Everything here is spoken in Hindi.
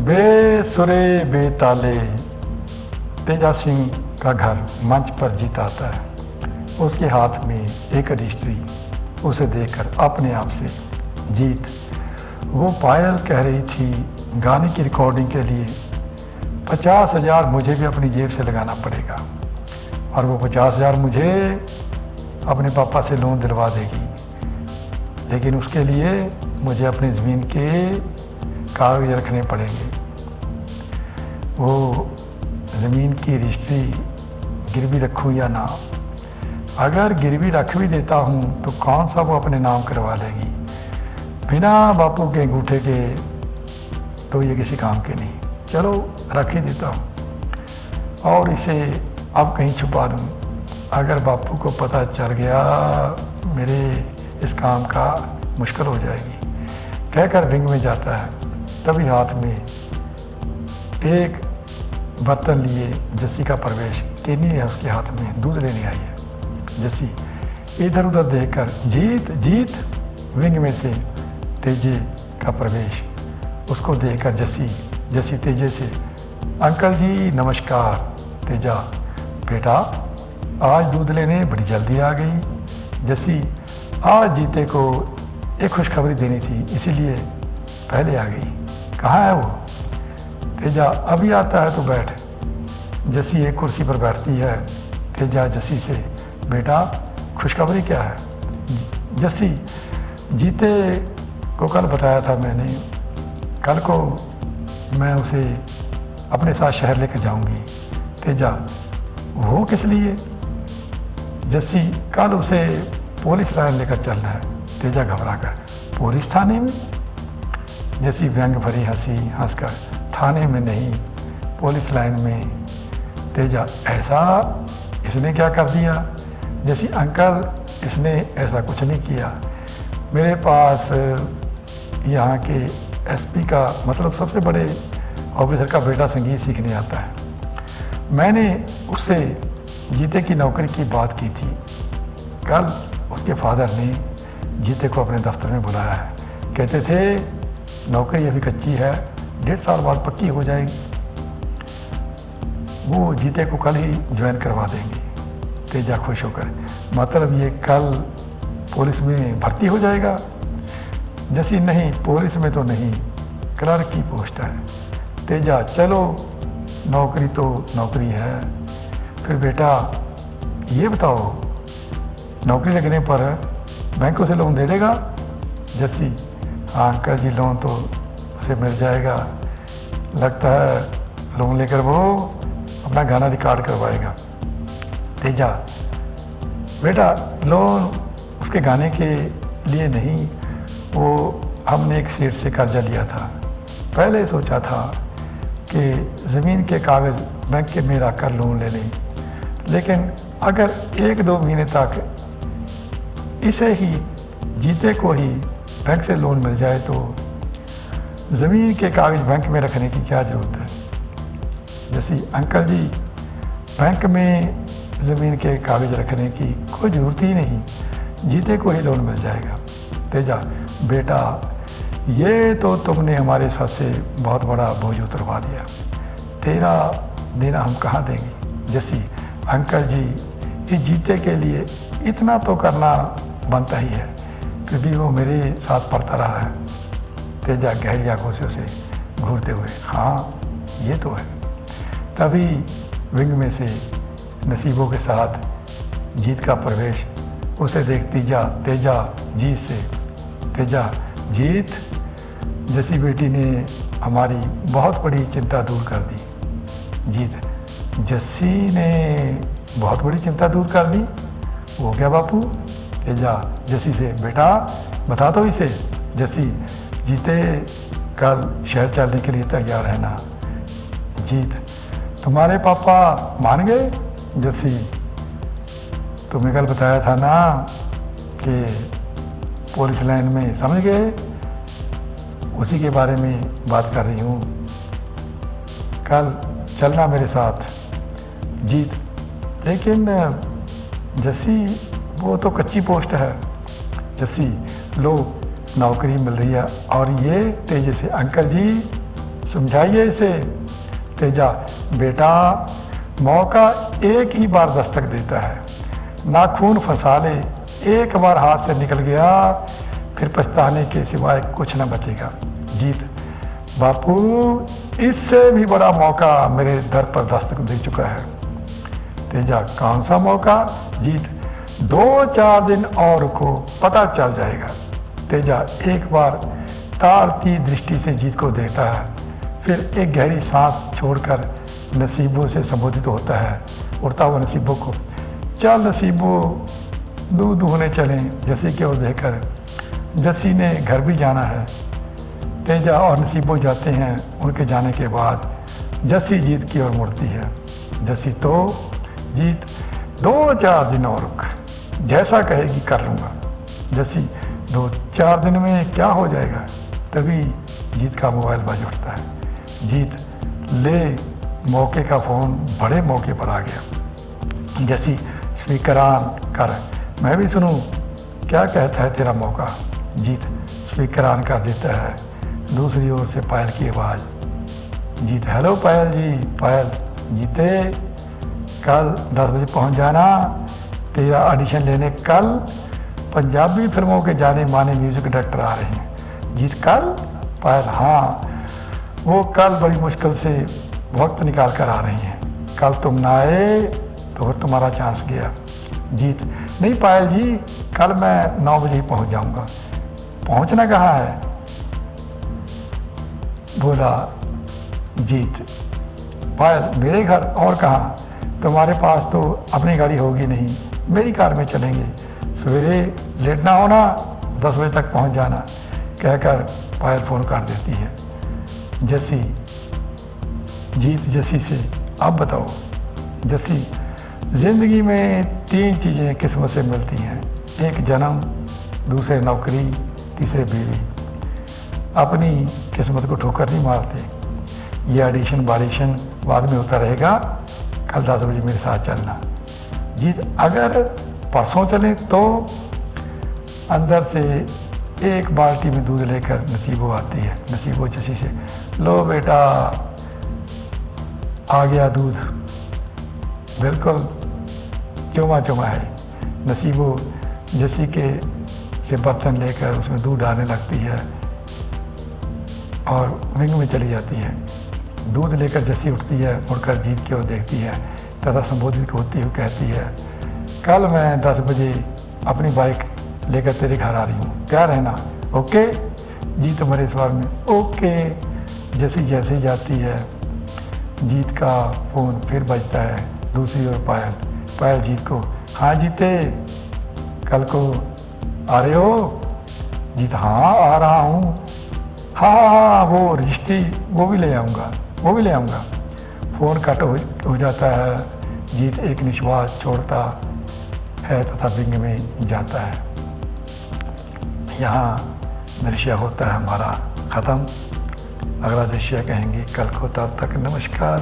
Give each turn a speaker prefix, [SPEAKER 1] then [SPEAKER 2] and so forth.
[SPEAKER 1] बेसुरे बेताले तेजा सिंह का घर मंच पर जीत आता है। उसके हाथ में एक रजिस्ट्री, उसे देखकर अपने आप से जीत वो पायल कह रही थी गाने की रिकॉर्डिंग के लिए 50,000 मुझे भी अपनी जेब से लगाना पड़ेगा और वो 50,000 मुझे अपने पापा से लोन दिलवा देगी, लेकिन उसके लिए मुझे अपनी ज़मीन के कागज रखने पड़ेंगे। वो ज़मीन की रजिस्ट्री गिरवी रखूँ या ना, अगर गिरवी रख भी देता हूँ तो कौन सा वो अपने नाम करवा लेगी बिना बापू के अंगूठे के, तो ये किसी काम के नहीं। चलो रख ही देता हूँ और इसे अब कहीं छुपा दूँ, अगर बापू को पता चल गया मेरे इस काम का मुश्किल हो जाएगी। कहकर रिंग में जाता है, तभी हाथ में एक बर्तन लिए जस्सी का प्रवेश, केनी है उसके हाथ में, दूध लेने आई है। जस्सी इधर उधर देखकर जीत जीत, विंग में से तेजे का प्रवेश, उसको देखकर जस्सी तेजे से, अंकल जी नमस्कार। तेजा, बेटा आज दूध लेने बड़ी जल्दी आ गई। जस्सी, आज जीते को एक खुशखबरी देनी थी इसीलिए पहले आ गई। कहाँ है वो? तेजा, अभी आता है तो बैठ। जस्सी एक कुर्सी पर बैठती है। तेजा जस्सी से, बेटा खुशखबरी क्या है? जस्सी, जीते को कल बताया था मैंने, कल को मैं उसे अपने साथ शहर लेकर जाऊंगी। तेजा, वो किस लिए? जस्सी, कल उसे पुलिस लाइन लेकर चलना है। तेजा घबराकर, पुलिस थाने में? जस्सी व्यंग भरी हंसी हंसकर, थाने में नहीं पुलिस लाइन में। तेजा, ऐसा इसने क्या कर दिया? जैसी, अंकल इसने ऐसा कुछ नहीं किया, मेरे पास यहाँ के एसपी का मतलब सबसे बड़े ऑफिसर का बेटा संगीत सीखने आता है। मैंने उससे जीते की नौकरी की बात की थी। कल उसके फादर ने जीते को अपने दफ्तर में बुलाया है, कहते थे नौकरी अभी कच्ची है, 1.5 साल बाद पक्की हो जाएगी, वो जीते को कल ही ज्वाइन करवा देंगे। तेजा खुश होकर, मतलब ये कल पुलिस में भर्ती हो जाएगा? जैसी, नहीं पुलिस में तो नहीं, क्लर्क की पोस्ट है। तेजा, चलो नौकरी तो नौकरी है। फिर बेटा ये बताओ, नौकरी लगने पर बैंक उसे लोन दे देगा? जैसी, हाँ अंकल जी लोन तो उसे मिल जाएगा, लगता है लोन लेकर वो अपना गाना रिकॉर्ड करवाएगा। तेजा, बेटा लोन उसके गाने के लिए नहीं, वो हमने एक सेठ से कर्जा लिया था। पहले सोचा था कि ज़मीन के कागज़ बैंक में रखकर लोन ले लें, लेकिन अगर 1-2 महीने तक इसे ही जीते को ही बैंक से लोन मिल जाए तो ज़मीन के कागज़ बैंक में रखने की क्या ज़रूरत है? जैसी, अंकल जी बैंक में ज़मीन के कागज़ रखने की कोई ज़रूरत ही नहीं, जीते को ही लोन मिल जाएगा। तेजा, बेटा ये तो तुमने हमारे साथ से बहुत बड़ा बोझ उतरवा दिया, तेरा देना हम कहाँ देंगे? जैसी, अंकल जी ये जीते के लिए इतना तो करना बनता ही है, फिर भी वो मेरे साथ पढ़ता रहा है। तेजा गहरी आंखों से उसे घूरते हुए, हाँ ये तो है। तभी विंग में से नसीबों के साथ जीत का प्रवेश, उसे देख तेजा जीत से, तेजा, जीत जैसी बेटी ने हमारी बहुत बड़ी चिंता दूर कर दी। जीत, जस्सी ने बहुत बड़ी चिंता दूर कर दी? वो क्या बापू? तेजा जस्सी से, बेटा बता दो इसे। जस्सी, जीते कल शहर चलने के लिए तैयार है ना? जीत, तुम्हारे पापा मान गए? जस्सी, तुम्हें कल बताया था ना कि पुलिस लाइन में, समझ गए? उसी के बारे में बात कर रही हूँ, कल चलना मेरे साथ। जीत, लेकिन जस्सी वो तो कच्ची पोस्ट है। जस्सी, लो नौकरी मिल रही है और ये तेजी से, अंकल जी समझाइए इसे। तेजा, बेटा मौका एक ही बार दस्तक देता है, नाखून फंसा ले, एक बार हाथ से निकल गया फिर पछताने के सिवाय कुछ न बचेगा। जीत, बापू इससे भी बड़ा मौका मेरे दर पर दस्तक दे चुका है। तेजा, कौन सा मौका? जीत, 2-4 दिन और को पता चल जाएगा। तेजा एक बार ताड़ती दृष्टि से जीत को देखता है, फिर एक गहरी सांस छोड़कर नसीबों से संबोधित होता है, उड़ता हुआ नसीबों को। चल नसीबों, दूध दुहने चलें। जसी की ओर देखकर, जसी ने घर भी जाना है। तेजा और नसीबों जाते हैं। उनके जाने के बाद जसी जीत की ओर मुड़ती है। जसी, तो जीत 2-4 दिन और रुक, जैसा कहेगी कर लूँगा। जसी, 2-4 दिन में क्या हो जाएगा? तभी जीत का मोबाइल बज उठता है। जीत, ले मौके का फ़ोन बड़े मौके पर आ गया। जैसी स्पीकर ऑन कर, मैं भी सुनूं क्या कहता है तेरा मौका। जीत स्पीकर ऑन कर देता है। दूसरी ओर से पायल की आवाज़। जीत, हेलो पायल जी। पायल, जीते कल 10 बजे पहुंच जाना, तेरा ऑडिशन लेने कल पंजाबी फिल्मों के जाने माने म्यूजिक डायरेक्टर आ रहे हैं। जीत, कल? पायल, हाँ वो कल बड़ी मुश्किल से वक्त निकाल कर आ रही हैं। कल तुम ना आए तो फिर तुम्हारा चांस गया। जीत, नहीं पायल जी, कल मैं 9 बजे ही पहुंच जाऊंगा। पहुंचना कहाँ है? बोला जीत। पायल, मेरे घर और कहाँ? तुम्हारे पास तो अपनी गाड़ी होगी नहीं, मेरी कार में चलेंगे। सवेरे लेट ना होना, 10 बजे तक पहुंच जाना, कहकर पायल फ़ोन काट देती है। जसी, जीत जसी से, अब बताओ। जसी, ज़िंदगी में 3 चीज़ें किस्मत से मिलती हैं, एक जन्म, दूसरे नौकरी, तीसरे बीवी। अपनी किस्मत को ठोकर नहीं मारते। ये ऑडिशन बाडिशन बाद में होता रहेगा, कल 10 बजे मेरे साथ चलना। जीत, अगर परसों चलें तो? अंदर से एक बाल्टी में दूध लेकर नसीबो आती है। नसीबो जसी से, लो बेटा आ गया दूध, बिल्कुल चुमा चुमा है। नसीबो जसी के से बर्तन लेकर उसमें दूध डालने लगती है और विंग में चली जाती है। दूध लेकर जसी उठती है, मुड़कर जीत की ओर देखती है तथा संबोधित होती हुई कहती है, कल मैं 10 बजे अपनी बाइक लेकर तेरे घर आ रही हूँ, क्या रहना? ओके? जीत तुम्हारे सवाल में ओके। जैसे जैसे जाती है, जीत का फ़ोन फिर बजता है। दूसरी ओर पायल। पायल जीत को, हाँ जीते कल को आ रहे हो? जीत, हाँ आ रहा हूँ। हाँ वो रजिस्ट्री वो भी ले आऊँगा। फ़ोन कट हो जाता है। जीत एक निश्वास छोड़ता है तथा विंग में जाता है। यहाँ दृश्य होता है हमारा ख़त्म। अगला दृश्य कहेंगे कल को, तब तक नमस्कार।